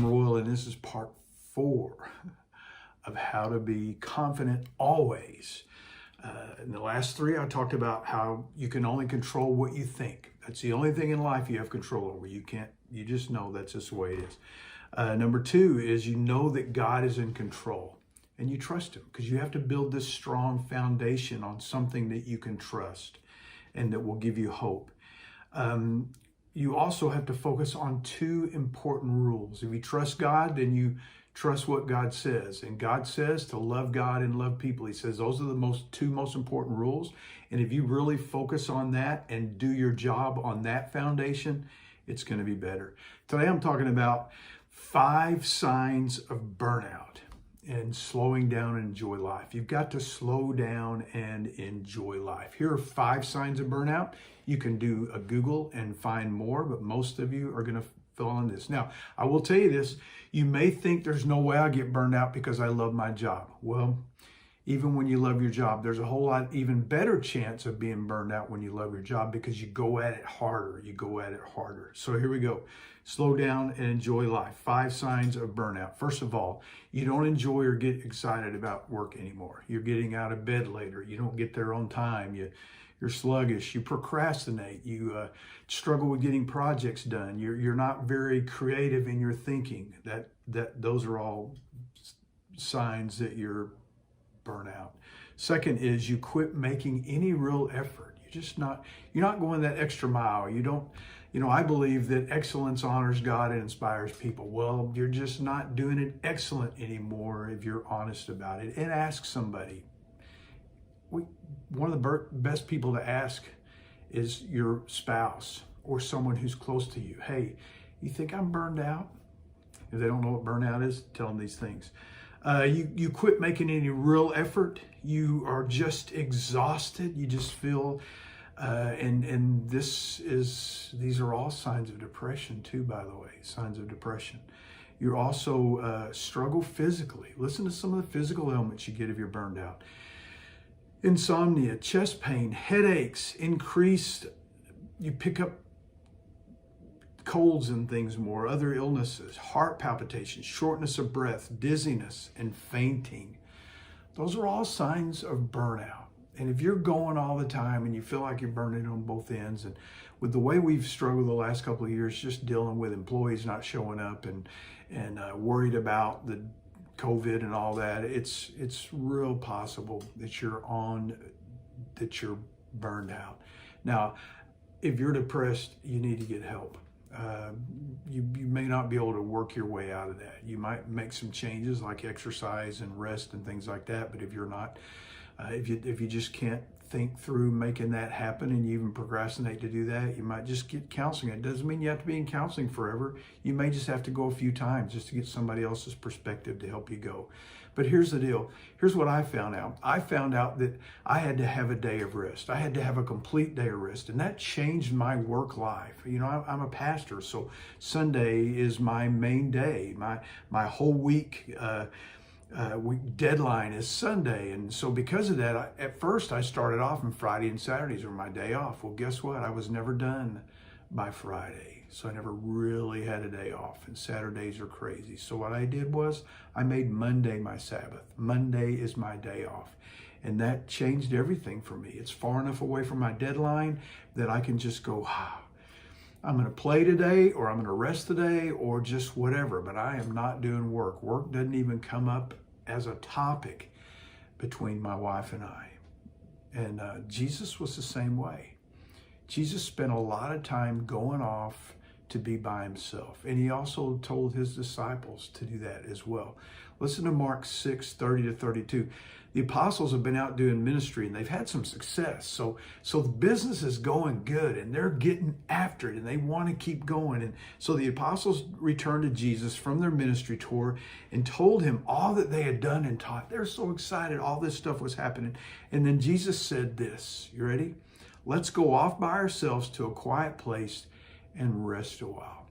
I'm Royal, and this is part 4 of how to be confident always. In the last 3, I talked about how you can only control what you think. That's the only thing in life you have control over. You just know that's just the way it is. Number 2 is you know that God is in control and you trust him, because you have to build this strong foundation on something that you can trust and that will give you hope. You also have to focus on 2 important rules. If you trust God, then you trust what God says. And God says to love God and love people. He says those are the 2 most important rules. And if you really focus on that and do your job on that foundation, it's going to be better. Today I'm talking about 5 signs of burnout and slowing down and enjoy life. You've got to slow down and enjoy life. Here are 5 signs of burnout. You can do a Google and find more, but most of you are going to fill on this. Now, I will tell you this. You may think there's no way I get burned out because I love my job. Well, even when you love your job, there's a whole lot even better chance of being burned out when you love your job, because you go at it harder. You go at it harder. So here we go. Slow down and enjoy life. 5 signs of burnout. First of all, you don't enjoy or get excited about work anymore. You're getting out of bed later. You don't get there on time. You're sluggish. You procrastinate. You struggle with getting projects done. You're not very creative in your thinking. Those are all signs that you're burnout. Second is you quit making any real effort. You're not going that extra mile. I believe that excellence honors God and inspires people. Well, you're just not doing it excellent anymore if you're honest about it. And ask somebody. One of the best people to ask is your spouse or someone who's close to you. Hey, you think I'm burned out? If they don't know what burnout is, tell them these things. You quit making any real effort. You are just exhausted. You just feel, and these are all signs of depression too, by the way, signs of depression. You also struggle physically. Listen to some of the physical ailments you get if you're burned out. Insomnia, chest pain, headaches, you pick up colds and things more, other illnesses, heart palpitations, shortness of breath, dizziness, and fainting. Those are all signs of burnout. And if you're going all the time and you feel like you're burning on both ends, and with the way we've struggled the last couple of years, just dealing with employees not showing up and worried about the COVID and all that, it's real possible that you're burned out. Now, if you're depressed, you need to get help. You may not be able to work your way out of that. You might make some changes like exercise and rest and things like that. But if you're not, if you just can't think through making that happen, and you even procrastinate to do that, you might just get counseling. It doesn't mean you have to be in counseling forever. You may just have to go a few times just to get somebody else's perspective to help you go. But here's the deal. Here's what I found out. I found out that I had to have a day of rest. I had to have a complete day of rest, and that changed my work life. I'm a pastor, so Sunday is my main day. My whole week deadline is Sunday. And so because of that, at first I started off, and Friday and Saturdays were my day off. Well, guess what? I was never done by Friday. So I never really had a day off, and Saturdays are crazy. So what I did was I made Monday my Sabbath. Monday is my day off. And that changed everything for me. It's far enough away from my deadline that I can just go, I'm going to play today, or I'm going to rest today, or just whatever. But I am not doing work. Work doesn't even come up as a topic between my wife and I. And Jesus was the same way. Jesus spent a lot of time going off to be by himself. And he also told his disciples to do that as well. Listen to Mark 6:30-32. The apostles have been out doing ministry, and they've had some success. So the business is going good, and they're getting after it, and they want to keep going. And so the apostles returned to Jesus from their ministry tour and told him all that they had done and taught. They're so excited. All this stuff was happening. And then Jesus said this, you ready? Let's go off by ourselves to a quiet place and rest a while.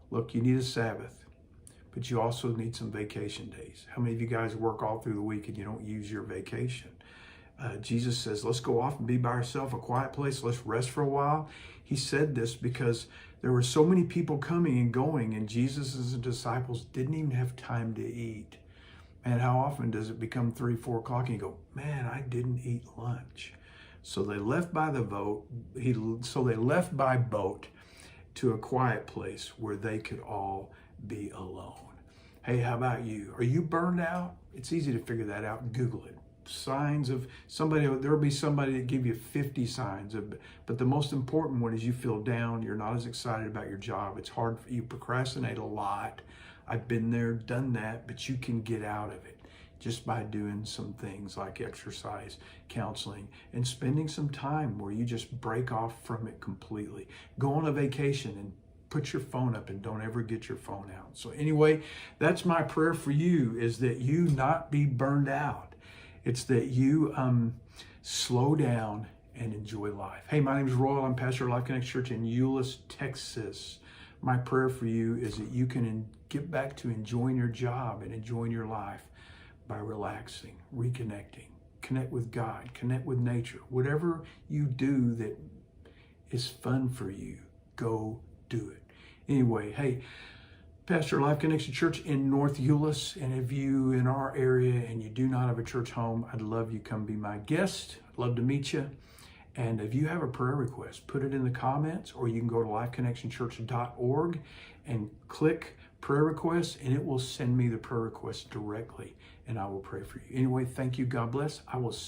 Look, you need a Sabbath, but you also need some vacation days. How many of you guys work all through the week and you don't use your vacation? Jesus says, let's go off and be by ourselves, a quiet place. Let's rest for a while. He said this because There were so many people coming and going, and Jesus and his disciples didn't even have time to eat. And how often does it become 3, 4 o'clock and you go, man, I didn't eat lunch. So they left by boat to a quiet place where they could all be alone. Hey, how about you? Are you burned out? It's easy to figure that out. Google it. Signs of somebody, there'll be somebody that give you 50 signs but the most important one is you feel down. You're not as excited about your job. It's hard. You procrastinate a lot. I've been there, done that, but you can get out of it just by doing some things like exercise, counseling, and spending some time where you just break off from it completely. Go on a vacation and put your phone up and don't ever get your phone out. So anyway, that's my prayer for you, is that you not be burned out. It's that you slow down and enjoy life. Hey, my name is Royal. I'm pastor of Life Connect Church in Euless, Texas. My prayer for you is that you can get back to enjoying your job and enjoying your life by relaxing, reconnecting, connect with God, connect with nature. Whatever you do that is fun for you, go do it. Anyway, hey, pastor of Life Connection Church in North Euless, and if you in our area and you do not have a church home, I'd love you come be my guest. I'd love to meet you. And if you have a prayer request, put it in the comments, or you can go to lifeconnectionchurch.org and click prayer requests, and it will send me the prayer request directly, and I will pray for you. Anyway, thank you. God bless. I will